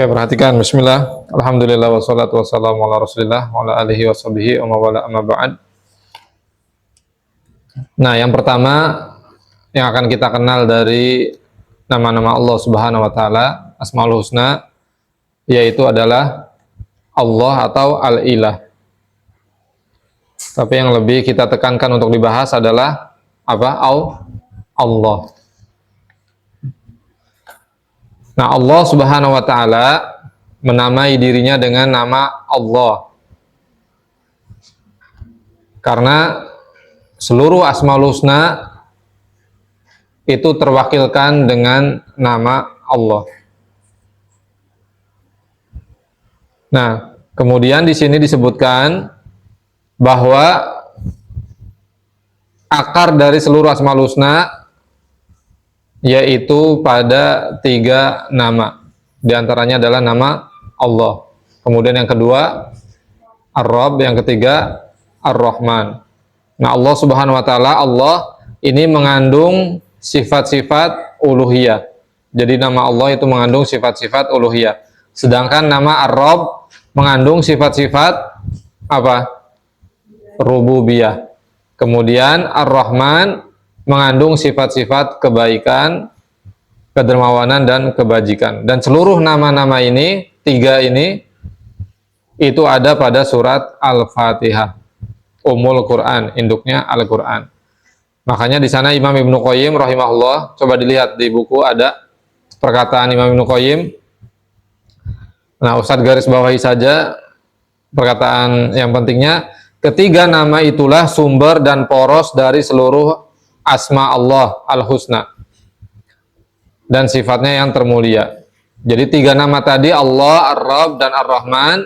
Oke, perhatikan. Bismillah. Alhamdulillah wassalatu wassalamu ala Rasulillah wa ala alihi washabihi wa mawala amma ba'd. Nah, yang pertama yang akan kita kenal dari nama-nama Allah Subhanahu wa taala, Asmaul Husna, yaitu adalah Allah atau Al-Ilah. Tapi yang lebih kita tekankan untuk dibahas adalah apa? Allah. Nah, Allah Subhanahu wa taala menamai dirinya dengan nama Allah. Karena seluruh Asmaul Husna itu terwakilkan dengan nama Allah. Nah, kemudian di sini disebutkan bahwa akar dari seluruh Asmaul Husna yaitu pada 3 nama. Di antaranya adalah nama Allah. Kemudian yang kedua Ar-Rabb, yang ketiga Ar-Rahman. Nah, Allah Subhanahu wa taala, Allah ini mengandung sifat-sifat uluhiyah. Jadi nama Allah itu mengandung sifat-sifat uluhiyah. Sedangkan nama Ar-Rabb mengandung sifat-sifat apa? Rububiyah. Kemudian Ar-Rahman mengandung sifat-sifat kebaikan, kedermawanan, dan kebajikan. Dan seluruh nama-nama ini, 3 ini, itu ada pada surat Al-Fatihah, Ummul Quran, induknya Al-Quran. Makanya di sana Imam Ibnu Qayyim rahimahullah, coba dilihat di buku ada perkataan Imam Ibnu Qayyim. Nah, Ustadz garis bawahi saja perkataan yang pentingnya. Ketiga nama itulah sumber dan poros dari seluruh asma Allah Al-Husna dan sifatnya yang termulia. Jadi 3 nama tadi, Allah, Ar-Rabb, dan Ar-Rahman,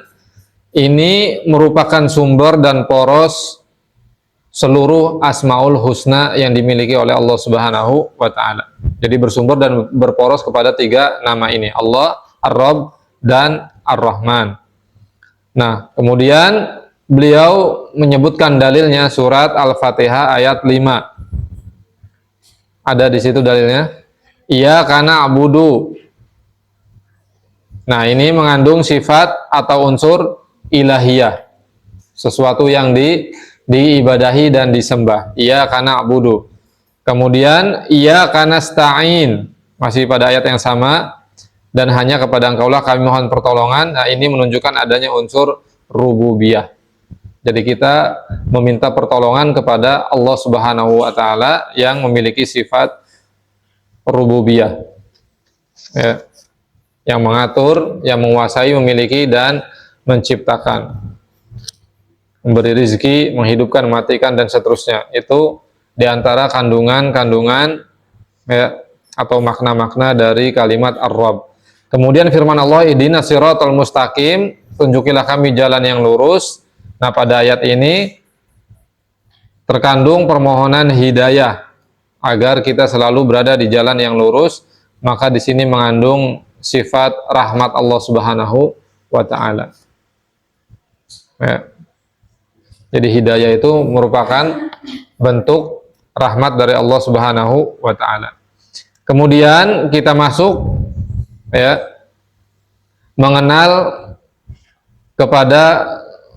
ini merupakan sumber dan poros seluruh Asmaul Husna yang dimiliki oleh Allah Subhanahu wa taala. Jadi bersumber dan berporos kepada 3 nama ini, Allah, Ar-Rabb, dan Ar-Rahman. Nah, kemudian beliau menyebutkan dalilnya surat Al-Fatihah ayat 5. Ada di situ dalilnya. Iyyaka na'budu. Nah, ini mengandung sifat atau unsur ilahiyah. Sesuatu yang diibadahi dan disembah. Iyyaka na'budu. Kemudian iyyaka nasta'in. Masih pada ayat yang sama. Dan hanya kepada Engkaulah kami mohon pertolongan. Nah, ini menunjukkan adanya unsur rububiyah. Jadi kita meminta pertolongan kepada Allah Subhanahu wa taala yang memiliki sifat rububiyah. Ya, yang mengatur, yang menguasai, memiliki, dan menciptakan. Memberi rezeki, menghidupkan, mematikan, dan seterusnya. Itu diantara kandungan-kandungan ya, atau makna-makna dari kalimat Ar-Rabb. Kemudian firman Allah, ihdinas siratal mustaqim, tunjukilah kami jalan yang lurus. Nah, pada ayat ini terkandung permohonan hidayah agar kita selalu berada di jalan yang lurus. Maka di sini mengandung sifat rahmat Allah Subhanahu wa taala. Ya. Jadi hidayah itu merupakan bentuk rahmat dari Allah Subhanahu wa taala. Kemudian kita masuk ya, mengenal kepada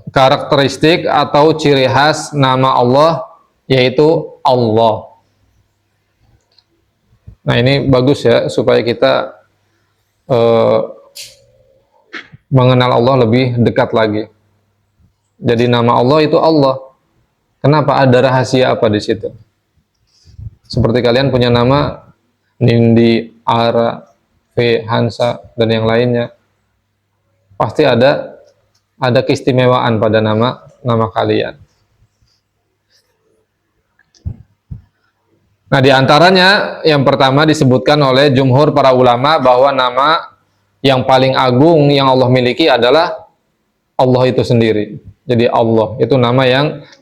karakteristik atau ciri khas nama Allah, yaitu Allah. Nah, ini bagus ya, supaya kita mengenal Allah lebih dekat lagi. Jadi nama Allah itu Allah. Kenapa? Ada rahasia apa di situ? Seperti kalian punya nama Nindi, Ara, V, Hansa, dan yang lainnya. Pasti ada keistimewaan pada nama kalian. Nah, di antaranya yang pertama disebutkan oleh jumhur para ulama bahwa nama yang paling agung yang Allah miliki adalah Allah itu sendiri. Jadi Allah itu nama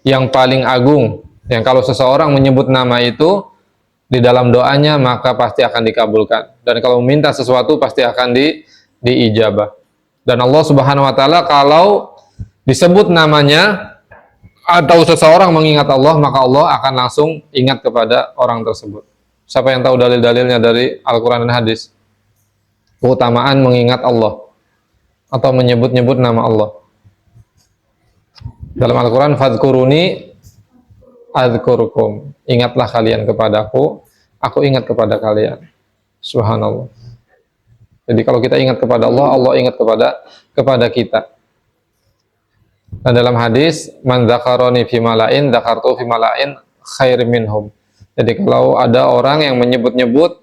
yang paling agung. Yang kalau seseorang menyebut nama itu di dalam doanya maka pasti akan dikabulkan. Dan kalau meminta sesuatu pasti akan diijabah. Dan Allah Subhanahu wa taala kalau disebut namanya atau seseorang mengingat Allah, maka Allah akan langsung ingat kepada orang tersebut. Siapa yang tahu dalil-dalilnya dari Al-Quran dan Hadis? Keutamaan mengingat Allah. atau menyebut-nyebut nama Allah. Dalam Al-Quran, fadhkuruni adzkurukum. Ingatlah kalian kepadaku, aku ingat kepada kalian. Subhanallah. Jadi kalau kita ingat kepada Allah, Allah ingat kepada kita. Dan dalam hadis, man dzakaroni fi mala'in dzakartu fi mala'in khairim minhum. Jadi kalau ada orang yang menyebut-nyebut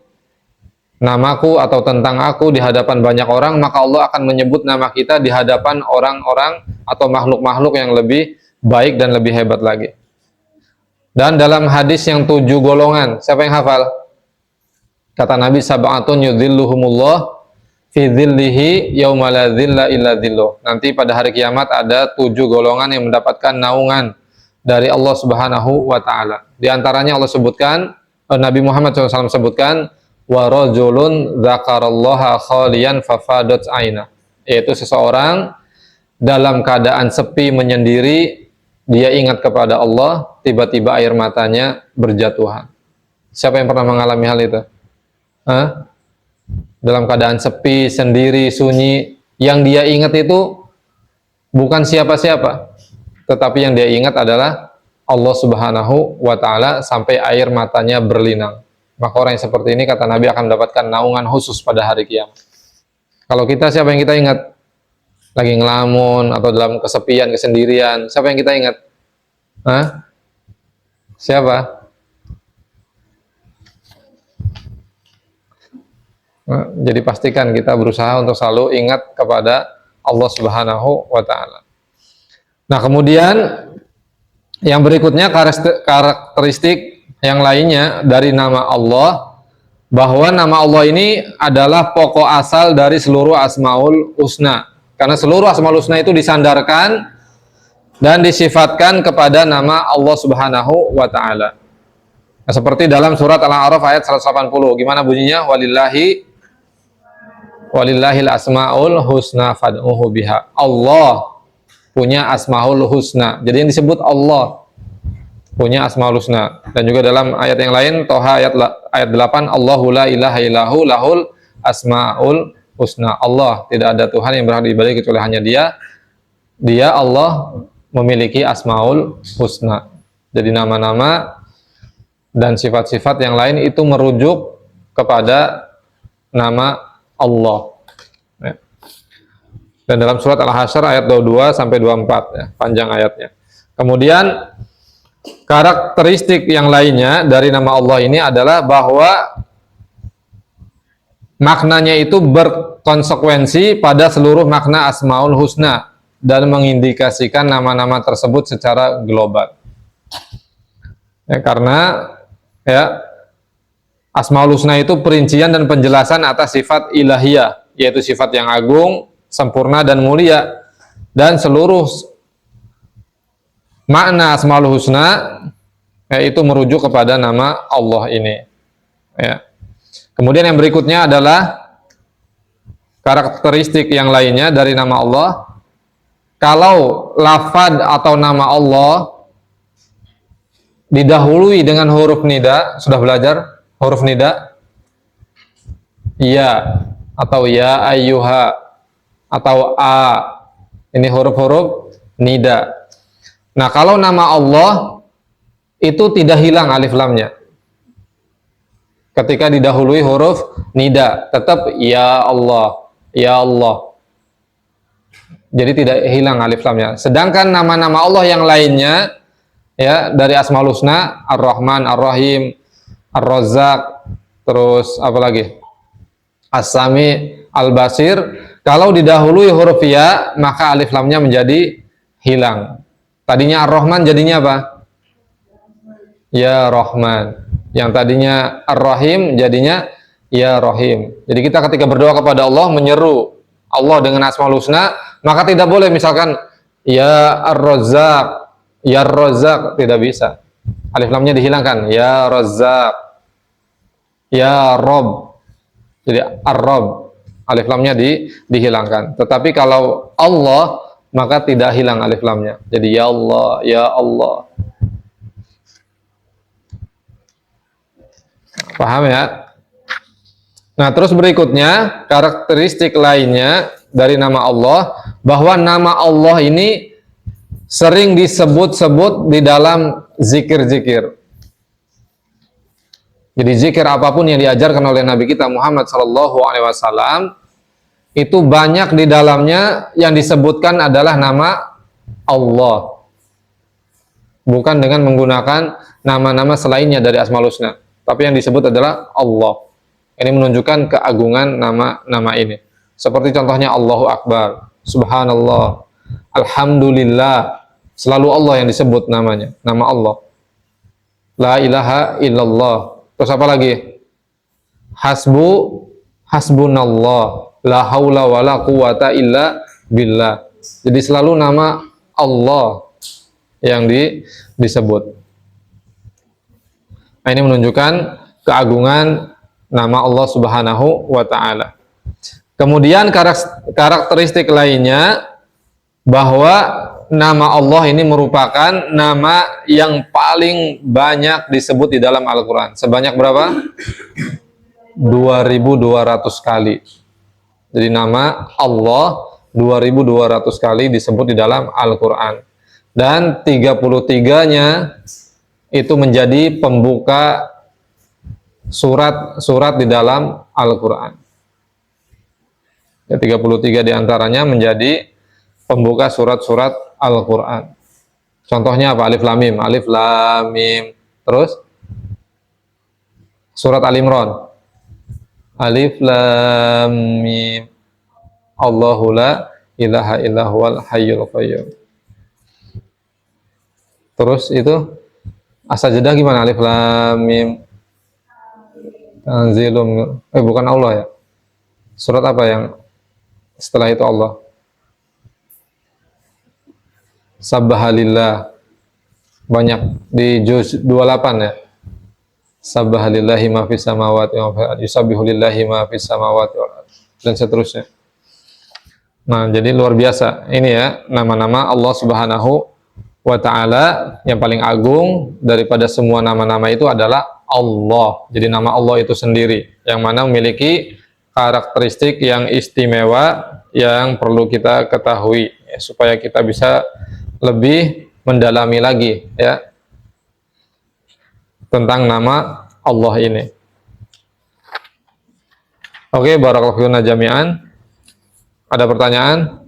namaku atau tentang aku di hadapan banyak orang, maka Allah akan menyebut nama kita di hadapan orang-orang atau makhluk-makhluk yang lebih baik dan lebih hebat lagi. Dan dalam hadis yang 7 golongan, siapa yang hafal? Kata Nabi, sab'atun yudhilluhumullah fi dhillihi yauma la dhilla illa dhilluh. Nanti pada hari kiamat ada 7 golongan yang mendapatkan naungan dari Allah Subhanahu wa taala. Di antaranya Allah sebutkan, Nabi Muhammad SAW sebutkan, wa rajulun dzakarallaha khaliyan fafadat aina. Yaitu seseorang dalam keadaan sepi menyendiri, dia ingat kepada Allah, tiba-tiba air matanya berjatuhan. Siapa yang pernah mengalami hal itu? Dalam keadaan sepi, sendiri, sunyi, yang dia ingat itu bukan siapa-siapa, tetapi yang dia ingat adalah Allah Subhanahu wa taala sampai air matanya berlinang. Maka orang yang seperti ini, kata Nabi, akan mendapatkan naungan khusus pada hari kiamat. Kalau kita, siapa yang kita ingat? Lagi ngelamun atau dalam kesepian, kesendirian, siapa yang kita ingat? Siapa? Jadi pastikan kita berusaha untuk selalu ingat kepada Allah Subhanahu wa taala. Nah, kemudian yang berikutnya karakteristik yang lainnya dari nama Allah, bahwa nama Allah ini adalah pokok asal dari seluruh Asmaul Husna. Karena seluruh Asmaul Husna itu disandarkan dan disifatkan kepada nama Allah Subhanahu wa taala. Nah, seperti dalam surat Al-A'raf ayat 180. Gimana bunyinya? Walillahil asmaul husna fad'uhu biha. Allah punya asmaul husna. Jadi yang disebut Allah punya asmaul husna. Dan juga dalam ayat yang lain, Toha ayat 8, Allahu la ilaha illahu lahul asmaul husna. Allah, tidak ada Tuhan yang berhak diibadahi kecuali hanya Dia. Dia, Allah, memiliki asmaul husna. Jadi nama-nama dan sifat-sifat yang lain itu merujuk kepada nama Allah. Dan dalam surat Al-Hasyr ayat 22 sampai 24, ya, panjang ayatnya. Kemudian karakteristik yang lainnya dari nama Allah ini adalah bahwa maknanya itu berkonsekuensi pada seluruh makna Asmaul Husna dan mengindikasikan nama-nama tersebut secara global. Ya, karena Asmaul Husna itu perincian dan penjelasan atas sifat ilahiyah, yaitu sifat yang agung, sempurna dan mulia, dan seluruh makna Asmaul Husna itu merujuk kepada nama Allah ini. Ya. Kemudian yang berikutnya adalah karakteristik yang lainnya dari nama Allah. Kalau lafad atau nama Allah didahului dengan huruf nida, sudah belajar huruf nida? Ya atau ya ayyuha atau a, ini huruf-huruf nida. Nah, kalau nama Allah itu tidak hilang alif lamnya ketika didahului huruf nida, tetap ya Allah, ya Allah. Jadi tidak hilang alif lamnya. Sedangkan nama-nama Allah yang lainnya, ya, dari Asmaul Husna, Ar-Rahman, Ar-Rahim, Ar-Razzaq, terus apa lagi? As-Sami, Al-Basir, kalau didahului huruf ya, maka alif lamnya menjadi hilang. Tadinya Ar-Rahman jadinya apa? Ya Rahman. Yang tadinya Ar-Rahim jadinya Ya Rahim. Jadi kita ketika berdoa kepada Allah, menyeru Allah dengan Asmaul Husna, maka tidak boleh misalkan Ya Ar-Razzaq, Ya Ar-Razzaq, tidak bisa. Alif lamnya dihilangkan. Ya Razzaq, Ya Rob. Jadi Ar-Rob, alif lamnya dihilangkan. Tetapi kalau Allah, maka tidak hilang alif lamnya. Jadi ya Allah, ya Allah. Paham ya? Nah, terus berikutnya karakteristik lainnya dari nama Allah bahwa nama Allah ini sering disebut-sebut di dalam zikir-zikir. Jadi zikir apapun yang diajarkan oleh Nabi kita Muhammad SAW itu banyak di dalamnya yang disebutkan adalah nama Allah, bukan dengan menggunakan nama-nama selainnya dari Asmaul Husna, tapi yang disebut adalah Allah. Ini menunjukkan keagungan nama-nama ini. Seperti contohnya Allahu Akbar, Subhanallah, Alhamdulillah, selalu Allah yang disebut namanya, nama Allah. La ilaha illallah. Terus apa lagi? Hasbunallah, la haula wala quwata illa billah. Jadi selalu nama Allah yang disebut. Nah, ini menunjukkan keagungan nama Allah Subhanahu wa taala. Kemudian karakteristik lainnya bahwa nama Allah ini merupakan nama yang paling banyak disebut di dalam Al-Quran. Sebanyak berapa? 2200 kali. Jadi nama Allah 2200 kali disebut di dalam Al-Quran. Dan 33-nya itu menjadi pembuka surat-surat di dalam Al-Quran. Ya, 33 diantaranya menjadi pembuka surat-surat Al-Quran. Contohnya apa? Alif Lam Mim. Alif Lam Mim. Terus surat Al-Imran. Alif Lam Mim. Allahu la ilaha illa huwal hayyul qayyum. Terus itu As-Sajdah gimana? Alif Lam Mim. Tanzilum. Bukan Allah ya. Surat apa yang setelah itu Allah? Sabbahalillah. Banyak di juz 28 ya. Sabbahalillahi ma fis samawati wa ma fil yusabbihu lillahi ma fis samawati dan seterusnya. Nah, jadi luar biasa. Ini ya nama-nama Allah Subhanahu wa taala yang paling agung daripada semua nama-nama itu adalah Allah. Jadi nama Allah itu sendiri yang mana memiliki karakteristik yang istimewa yang perlu kita ketahui ya, supaya kita bisa lebih mendalami lagi ya tentang nama Allah ini. Oke, barakallahu fiikum jami'an. Ada pertanyaan?